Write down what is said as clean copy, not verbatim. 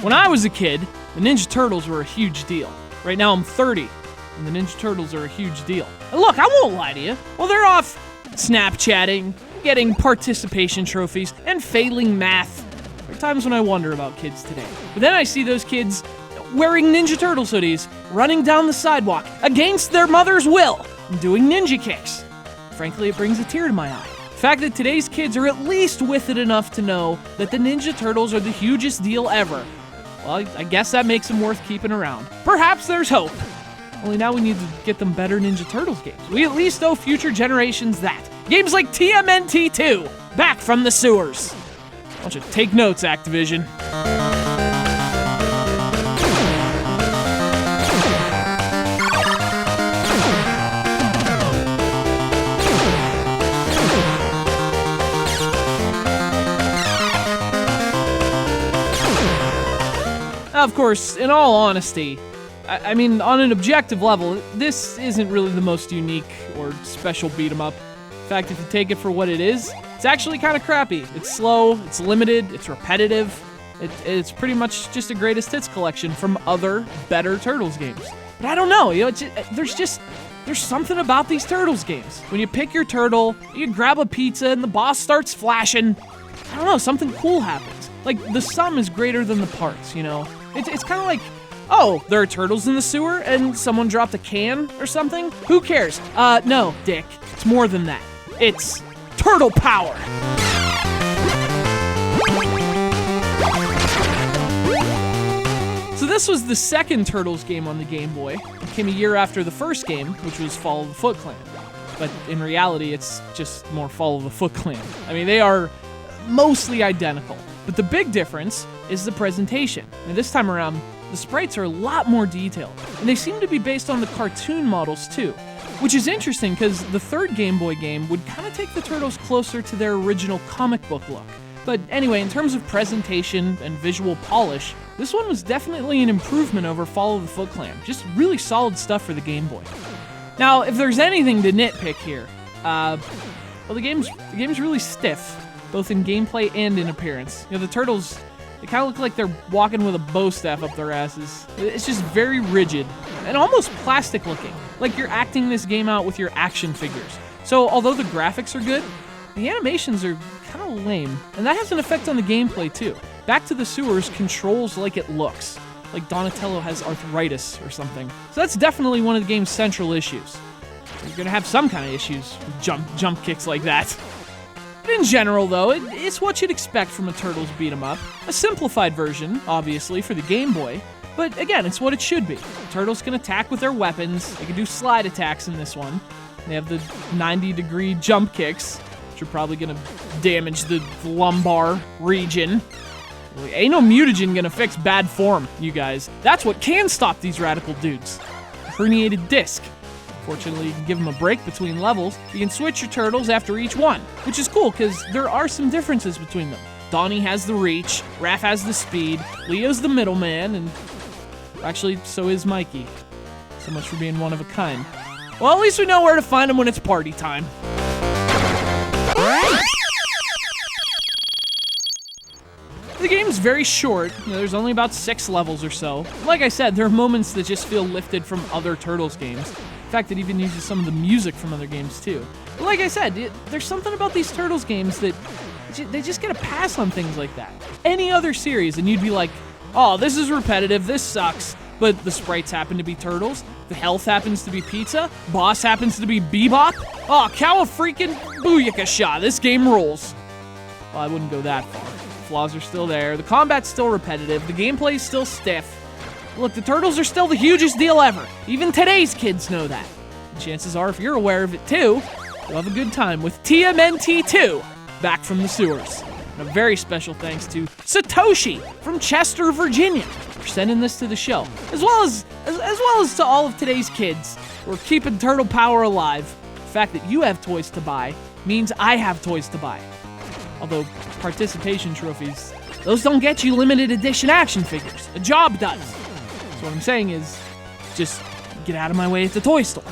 When I was a kid, the Ninja Turtles were a huge deal. Right now I'm 30, and the Ninja Turtles are a huge deal. And look, I won't lie to you. Well, they're off Snapchatting, getting participation trophies, and failing math. There are times when I wonder about kids today. But then I see those kids wearing Ninja Turtles hoodies, running down the sidewalk against their mother's will, and doing ninja kicks. Frankly, it brings a tear to my eye. The fact that today's kids are at least with it enough to know that the Ninja Turtles are the hugest deal ever, well, I guess that makes them worth keeping around. Perhaps there's hope. Only now we need to get them better Ninja Turtles games. We at least owe future generations that. Games like TMNT 2, back from the sewers. I want you to take notes, Activision. Of course, in all honesty, I mean, on an objective level, this isn't really the most unique or special beat-em-up. In fact, if you take it for what it is, it's actually kind of crappy. It's slow, it's limited, it's repetitive. It's pretty much just a greatest hits collection from other, better Turtles games. But I don't know, there's something about these Turtles games. When you pick your turtle, you grab a pizza and the boss starts flashing. I don't know, something cool happens. Like, the sum is greater than the parts, It's kind of like, oh, there are turtles in the sewer and someone dropped a can or something? Who cares? No, Dick. It's more than that. It's turtle power. So this was the second Turtles game on the Game Boy. It came a year after the first game, which was Fall of the Foot Clan. But in reality, it's just more Fall of the Foot Clan. I mean, they are mostly identical. But the big difference is the presentation. And this time around, the sprites are a lot more detailed. And they seem to be based on the cartoon models too. Which is interesting because the third Game Boy game would kind of take the Turtles closer to their original comic book look. But anyway, in terms of presentation and visual polish, this one was definitely an improvement over Fall of the Foot Clan. Just really solid stuff for the Game Boy. Now, if there's anything to nitpick here, well, the game's really stiff, both in gameplay and in appearance. The Turtles, they kind of look like they're walking with a bow staff up their asses. It's just very rigid and almost plastic looking, like you're acting this game out with your action figures. So although the graphics are good, the animations are kind of lame, and that has an effect on the gameplay too. Back to the Sewers controls like it looks, like Donatello has arthritis or something. So that's definitely one of the game's central issues. You're gonna have some kind of issues with jump kicks like that. But in general, though, it's what you'd expect from a Turtles beat-em-up. A simplified version, obviously, for the Game Boy. But again, it's what it should be. Turtles can attack with their weapons. They can do slide attacks in this one. They have the 90-degree jump kicks, which are probably going to damage the lumbar region. Ain't no mutagen gonna fix bad form, you guys. That's what can stop these radical dudes. A herniated disc. Fortunately, you can give them a break between levels. You can switch your turtles after each one, which is cool because there are some differences between them. Donnie has the reach, Raph has the speed, Leo's the middleman, and actually, so is Mikey. So much for being one of a kind. Well, at least we know where to find them when it's party time. The game's very short. There's only about 6 levels or so. Like I said, there are moments that just feel lifted from other Turtles games. In fact, it even uses some of the music from other games too. But like I said, there's something about these Turtles games that they just get a pass on things like that. Any other series, and you'd be like, oh, this is repetitive, this sucks. But the sprites happen to be Turtles, the health happens to be pizza, boss happens to be Bebop. Oh, cow a freaking booyakasha, this game rules. Well, I wouldn't go that far. Flaws are still there, the combat's still repetitive, the gameplay's still stiff. Look, the Turtles are still the hugest deal ever. Even today's kids know that. And chances are, if you're aware of it too, you'll have a good time with TMNT 2, back from the sewers. And a very special thanks to Satoshi from Chester, Virginia, for sending this to the show, as well as to all of today's kids who are keeping turtle power alive. The fact that you have toys to buy means I have toys to buy. Although participation trophies, those don't get you limited edition action figures. A job does. So what I'm saying is, just get out of my way at the toy store.